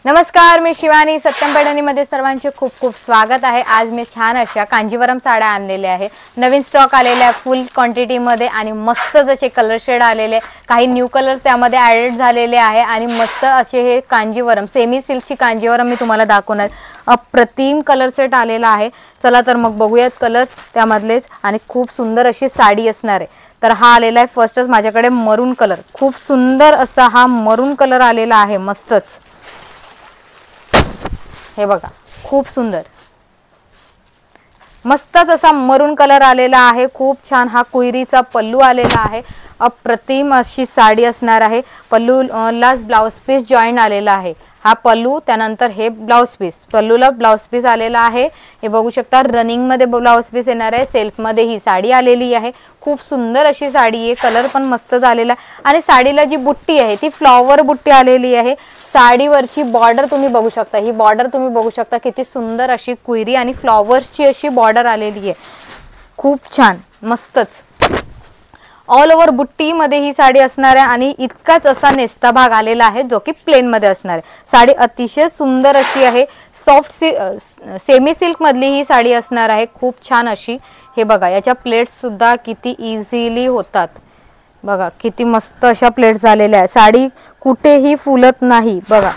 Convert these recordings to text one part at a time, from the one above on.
नमस्कार, मी शिवानी. सत्यम पैठणीमध्ये सर्वांचे खूप खूप स्वागत आहे. आज मी छान अशा कांजीवरम साड्या आणलेल्या आहे. नवीन स्टॉक आलेला आहे फुल क्वांटिटी मध्ये आणि मस्त जसे कलर शेड आलेले, काही न्यू कलर्स त्यामध्ये ॲडेड झालेले आहे आणि मस्त असे हे कांजीवरम सेमी सिल्कची कांजीवरम मी तुम्हाला दाखवणार. अप्रतिम कलर सेट आलेला आहे. चला तर मग बघूयात कलर्स त्यामधलेच आणि खूप सुंदर अशी साडी असणार आहे. तर हा आलेला आहे फर्स्टच माझ्याकडे मरून कलर. खूप सुंदर असा हा मरून कलर आलेला आहे. मस्तच हे बघा, खूप सुंदर मस्तच असा मरून कलर आलेला आहे. खूप छान हा कुयरीचा पल्लू आलेला आहे. अप्रतिम अशी साडी असणार आहे. पल्लूला ब्लाउज पीस जॉईन आलेला आहे. हा पल्लू, त्यानंतर हे ब्लाउज पीस, पल्लूला ब्लाउज पीस आलेला आहे. हे बघू शकता, रनिंग मध्ये ब्लाउज पीस येणार आहे. सेल्फ मध्ये ही साडी आलेली आहे. खूप सुंदर अशी साडी आहे. कलर पण मस्त झालेला आणि साडीला जी बुट्टी आहे ती फ्लॉवर बुट्टी आलेली आहे. साडीवरची बॉर्डर तुम्ही बघू शकता. ही बॉर्डर तुम्ही बघू शकता किती सुंदर अशी कुयरी आणि फ्लॉवर्सची अशी बॉर्डर आलेली आहे. खूप छान, मस्तच ऑल ओव्हर बुट्टी मध्ये ही साडी असणार आहे आणि इतकाच असा नेस्ता भाग आलेला आहे जो की प्लेन मध्ये असणार आहे. साडी अतिशय सुंदर अशी आहे. सॉफ्ट सेमी सिल्क मधली ही साडी असणार आहे. खूप छान अशी. हे बघा, याच्या प्लेट्स सुद्धा किती इझिली होतात. बघा किती मस्त अशा प्लेट्स झालेल्या आहे. साडी कुठेही फुलत नाही. बघा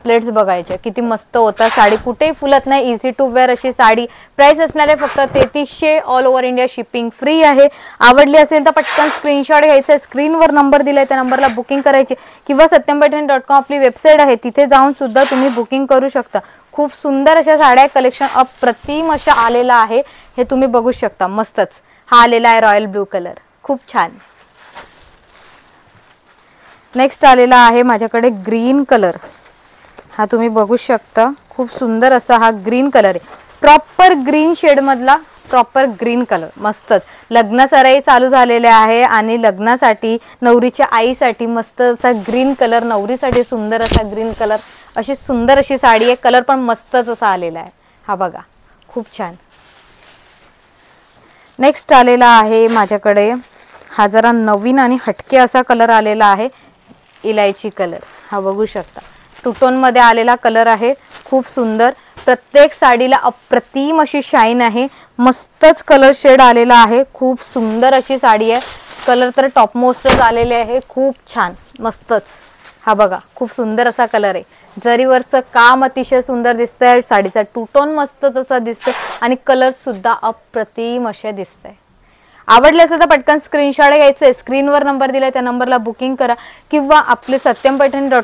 प्लेट्स बघायच्या किती मस्त होतात. साडी कुठेही फुलत नाही. इझी टू वेअर अशी साडी. प्राइस असणार आहे फक्त 3300. All over India shipping free आहे. आवडली असेल तर पटकन स्क्रीनशॉट घ्यायचा. स्क्रीनवर नंबर दिलाय त्या नंबरला बुकिंग करायची किंवा satyampaithani.com आपली वेबसाईट आहे, तिथे जाऊन सुद्धा तुम्ही बुकिंग करू शकता. खूप सुंदर अशा साड्या कलेक्शन अप्रतिम अशा आलेला आहे. हे तुम्ही बघू शकता. मस्तच हा आलेला आहे रॉयल ब्लू कलर. खूप छान. नेक्स्ट आलेला आहे माझ्याकडे ग्रीन कलर. हा तुम्ही बघू शकता. खूप सुंदर असा हा ग्रीन कलर आहे. प्रॉपर ग्रीन शेड मधला प्रॉपर ग्रीन कलर. मस्तच. लग्न सराई चालू झालेले आहे आणि लग्नासाठी नवरीच्या आईसाठी मस्त असा ग्रीन कलर, नवरीसाठी सुंदर असा ग्रीन कलर, अशी सुंदर अशी साडी आहे. कलर पण मस्तच असा आलेला आहे. हा बघा, खूप छान. नेक्स्ट आलेला आहे माझ्याकडे हा जरा नवीन आणि हटके असा कलर आलेला आहे. इलायची कलर. हा बघू शकता, टू टोन मध्ये आलेला कलर आहे. खूप सुंदर. प्रत्येक साडीला अप्रतिम अशी शाईन आहे. मस्तच कलर शेड आलेला आहे. खूप सुंदर अशी साडी आहे. कलर तर टॉप मोस्टच आलेले आहे. खूप छान, मस्तच. हा बघा, खूप सुंदर असा कलर आहे. जरीवरचं काम अतिशय सुंदर दिसतंय. साडीचा टू टोन मस्तच असा दिसतोय आणि कलर सुद्धा अप्रतिम असे दिसतंय. आवडले असेल तर पटकन स्क्रीनशॉट घ्यायचे. स्क्रीनवर नंबर दिलाय त्या नंबरला बुकिंग करा किंवा आपले satyampaithani.com